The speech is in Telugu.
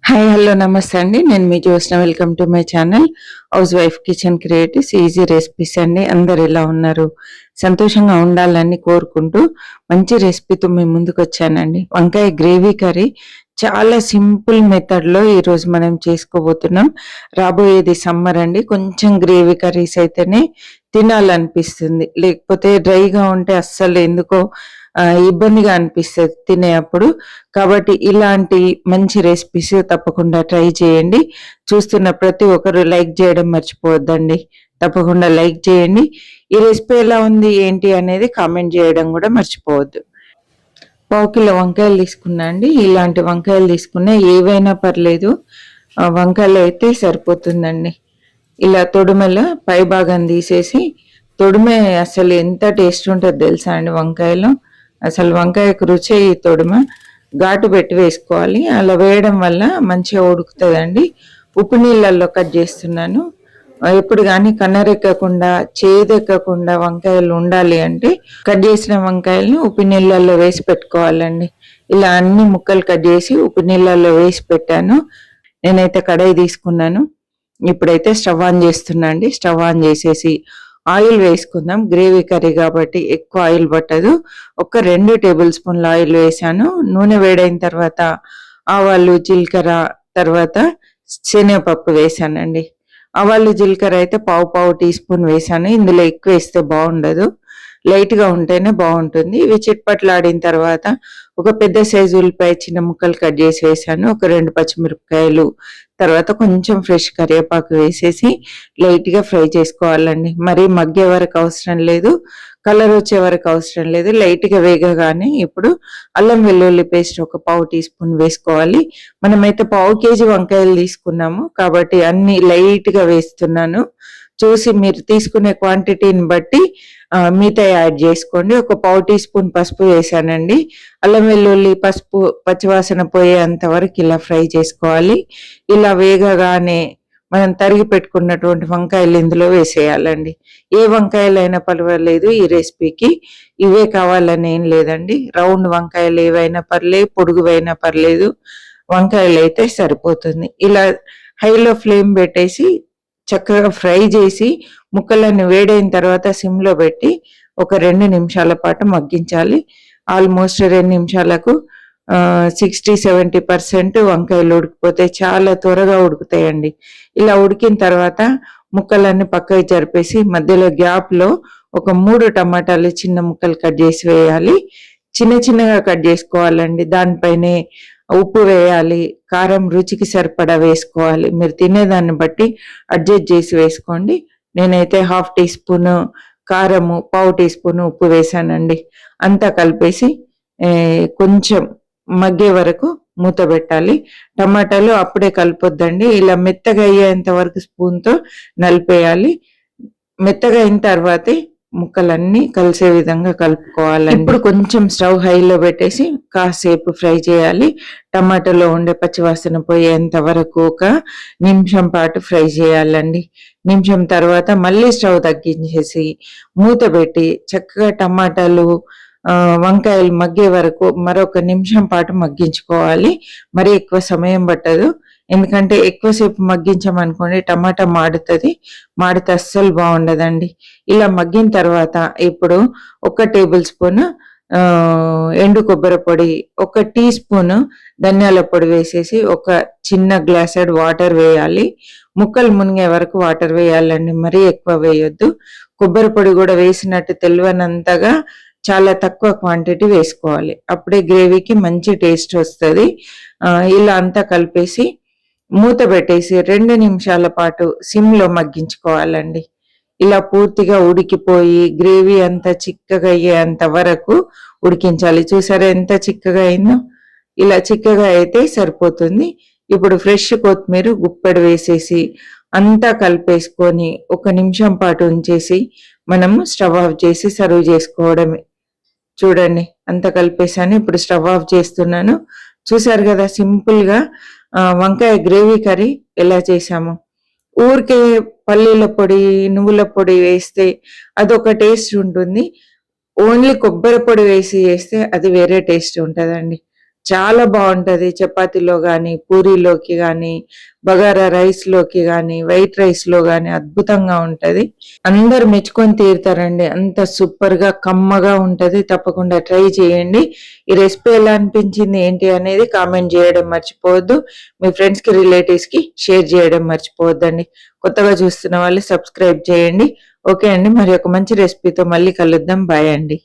హాయ్ హలో నమస్తే అండి. నేను మీ Jyotsna. Welcome to my channel housewife kitchen creatives easy recipes అండి. అందరు ఎలా ఉన్నారు? సంతోషంగా ఉండాలని కోరుకుంటూ మంచి రెసిపీతో మీ ముందుకు వచ్చానండి. వంకాయ గ్రేవీ కర్రీ చాలా సింపుల్ మెథడ్లో ఈరోజు మనం చేసుకోబోతున్నాం. రాబోయేది సమ్మర్ అండి. కొంచెం గ్రేవీ కర్రీస్ అయితేనే తినాలనిపిస్తుంది, లేకపోతే డ్రైగా ఉంటే అస్సలు ఎందుకో ఇబ్బందిగా అనిపిస్తుంది తినేటప్పుడు. కాబట్టి ఇలాంటి మంచి రెసిపీస్ తప్పకుండా ట్రై చేయండి. చూస్తున్న ప్రతి ఒక్కరు లైక్ చేయడం మర్చిపోవద్దండి. తప్పకుండా లైక్ చేయండి. ఈ రెసిపీ ఎలా ఉంది ఏంటి అనేది కామెంట్ చేయడం కూడా మర్చిపోవద్దు. పావు కిలో వంకాయలు తీసుకున్నా అండి. ఇలాంటి వంకాయలు తీసుకున్నా ఏవైనా పర్లేదు, వంకాయలు అయితే సరిపోతుందండి. ఇలా తొడుమల పై భాగం తీసేసి, తొడుమె అసలు ఎంత టేస్ట్ ఉంటుందో తెలుసా అండి వంకాయలో. అసలు వంకాయకు రుచి తొడుమ ఘాటు పెట్టి వేసుకోవాలి. అలా వేయడం వల్ల మంచిగా ఉడుకుతుందండి. ఉప్పు నీళ్ళల్లో కట్ చేస్తున్నాను. ఎప్పుడు కానీ కన్నరెక్కకుండా చేదెక్కకుండా వంకాయలు ఉండాలి అంటే కట్ చేసిన వంకాయలను ఉప్పు నీళ్ళల్లో వేసి పెట్టుకోవాలండి. ఇలా అన్ని ముక్కలు కట్ చేసి ఉప్పు నీళ్ళల్లో వేసి పెట్టాను. నేనైతే కడాయి తీసుకున్నాను. ఇప్పుడైతే స్టవ్ ఆన్ చేస్తున్నా అండి. స్టవ్ ఆన్ చేసేసి ఆయిల్ వేసుకుందాం. గ్రేవీ కర్రీ కాబట్టి ఎక్కువ ఆయిల్ పట్టదు. ఒక 2 టేబుల్ స్పూన్ల ఆయిల్ వేసాను. నూనె వేడైన తర్వాత ఆవాలు, జీలకర్ర, తర్వాత శనగపప్పు వేసానండి. ఆవాలు జీలకర్ర అయితే పావు టీ స్పూన్ వేసాను. ఇందులో ఎక్కువ వేస్తే బాగుండదు, లైట్గా ఉంటేనే బాగుంటుంది. ఇవి చిట్పట్లాడిన తర్వాత ఒక పెద్ద సైజు ఉల్లిపాయ చిన్న ముక్కలు కట్ చేసి వేసాను. ఒక 2 పచ్చిమిరపకాయలు, తర్వాత కొంచెం ఫ్రెష్ కరివేపాకు వేసేసి లైట్గా ఫ్రై చేసుకోవాలండి. మరీ మగ్గే వరకు అవసరం లేదు, కలర్ వచ్చే వరకు అవసరం లేదు. లైట్గా వేగగానే ఇప్పుడు అల్లం వెల్లుల్లి పేస్ట్ ఒక పావు టీ స్పూన్ వేసుకోవాలి. మనమైతే పావు కేజీ వంకాయలు తీసుకున్నాము కాబట్టి అన్ని లైట్గా వేస్తున్నాను. చూసి మీరు తీసుకునే క్వాంటిటీని బట్టి మిగతా యాడ్ చేసుకోండి. ఒక పావు టీ స్పూన్ పసుపు వేసానండి. అల్లం వెల్లుల్లి పసుపు పచ్చివాసన పోయేంత వరకు ఇలా ఫ్రై చేసుకోవాలి. ఇలా వేగగానే మనం తరిగి పెట్టుకున్నటువంటి వంకాయలు ఇందులో వేసేయాలండి. ఏ వంకాయలు అయినా పర్వాలేదు ఈ రెసిపీకి, ఇవే కావాలని ఏం లేదండి. రౌండ్ వంకాయలు ఏవైనా పర్లేదు, పొడుగువైనా పర్లేదు, వంకాయలు అయితే సరిపోతుంది. ఇలా హైలో ఫ్లేమ్ పెట్టేసి చక్కగా ఫ్రై చేసి ముక్కలన్నీ వేడైన తర్వాత సిమ్లో పెట్టి ఒక 2 నిమిషాల పాటు మగ్గించాలి. ఆల్మోస్ట్ 2 నిమిషాలకు 60-70% వంకాయలు ఉడికిపోతే చాలా త్వరగా ఉడుకుతాయండి. ఇలా ఉడికిన తర్వాత ముక్కలన్నీ పక్కకి జరిపేసి మధ్యలో గ్యాప్లో ఒక 3 టమాటాలు చిన్న ముక్కలు కట్ చేసి వేయాలి. చిన్నగా కట్ చేసుకోవాలండి. దానిపైనే ఉప్పు వేయాలి, కారం రుచికి సరిపడా వేసుకోవాలి. మీరు తినేదాన్ని బట్టి అడ్జస్ట్ చేసి వేసుకోండి. నేనైతే 1/2 టీ స్పూన్ కారము, పావు టీ స్పూన్ ఉప్పు వేసానండి. అంతా కలిపేసి కొంచెం మగ్గే వరకు మూత పెట్టాలి. టమాటాలు అప్పుడే కలపొద్దండి. ఇలా మెత్తగా అయ్యేంత వరకు స్పూన్తో నలిపేయాలి. మెత్తగా అయిన తర్వాతే ముక్కలన్నీ కలిసే విధంగా కలుపుకోవాలి. ఇప్పుడు కొంచెం స్టవ్ హైలో పెట్టేసి కాసేపు ఫ్రై చేయాలి. టమాటాలో ఉండే పచ్చివాసన పోయేంత వరకు ఒక నిమిషం పాటు ఫ్రై చేయాలండి. నిమిషం తర్వాత మళ్ళీ స్టవ్ తగ్గించేసి మూత పెట్టి చక్కగా టమాటాలు వంకాయలు మగ్గే వరకు మరొక నిమిషం పాటు మగ్గించుకోవాలి. మరి ఎక్కువ సమయం పట్టదు, ఎందుకంటే ఎక్కువసేపు మగ్గించామనుకోండి టమాటా మాడితే అస్సలు బాగుండదండి. ఇలా మగ్గిన తర్వాత ఇప్పుడు 1 టేబుల్ స్పూన్ ఎండు కొబ్బరి పొడి, 1 టీ స్పూన్ ధనియాల పొడి వేసేసి ఒక చిన్న గ్లాసెడ్ వాటర్ వేయాలి. ముక్కలు మునిగే వరకు వాటర్ వేయాలండి, మరీ ఎక్కువ వేయొద్దు. కొబ్బరి పొడి కూడా వేసినట్టు తెలియనంతగా చాలా తక్కువ క్వాంటిటీ వేసుకోవాలి. అప్పుడే గ్రేవీకి మంచి టేస్ట్ వస్తుంది. ఇలా అంతా కలిపేసి మూత పెట్టేసి 2 నిమిషాల పాటు సిమ్లో మగ్గించుకోవాలండి. ఇలా పూర్తిగా ఉడికిపోయి గ్రేవీ అంతా చిక్కగా అయ్యేంత వరకు ఉడికించాలి. చూసారా ఎంత చిక్కగా అయిందో? ఇలా చిక్కగా అయితే సరిపోతుంది. ఇప్పుడు ఫ్రెష్ కొత్తిమీర గుప్పెడు వేసేసి అంతా కలిపేసుకొని 1 నిమిషం పాటు ఉంచేసి మనము స్టవ్ ఆఫ్ చేసి సర్వ్ చేసుకోవడమే. చూడండి అంతా కలిపేసాను. ఇప్పుడు స్టవ్ ఆఫ్ చేస్తున్నాను. చూసారు కదా సింపుల్గా వంకాయ గ్రేవీ కర్రీ ఎలా చేసాము. ఊరికే పల్లీల పొడి, నువ్వుల పొడి వేస్తే అదొక టేస్ట్ ఉంటుంది. ఓన్లీ కొబ్బరి పొడి వేసి చేస్తే అది వేరే టేస్ట్ ఉంటుందండి. చాలా బాగుంటది. చపాతీలో గాని, పూరీలోకి గాని, బగారా రైస్ లోకి గాని, వైట్ రైస్ లో గాని అద్భుతంగా ఉంటది. అందరు మెచ్చుకొని తీరుతారండి. అంత సూపర్ గా కమ్మగా ఉంటది. తప్పకుండా ట్రై చేయండి. ఈ రెసిపీ ఎలా అనిపించింది ఏంటి అనేది కామెంట్ చేయడం మర్చిపోవద్దు. మీ ఫ్రెండ్స్ కి, రిలేటివ్స్ కి షేర్ చేయడం మర్చిపోవద్దండి. కొత్తగా చూస్తున్న వాళ్ళు సబ్స్క్రైబ్ చేయండి. ఓకే అండి, మరి ఒక మంచి రెసిపీతో మళ్ళీ కలుద్దాం. బాయ్ అండి.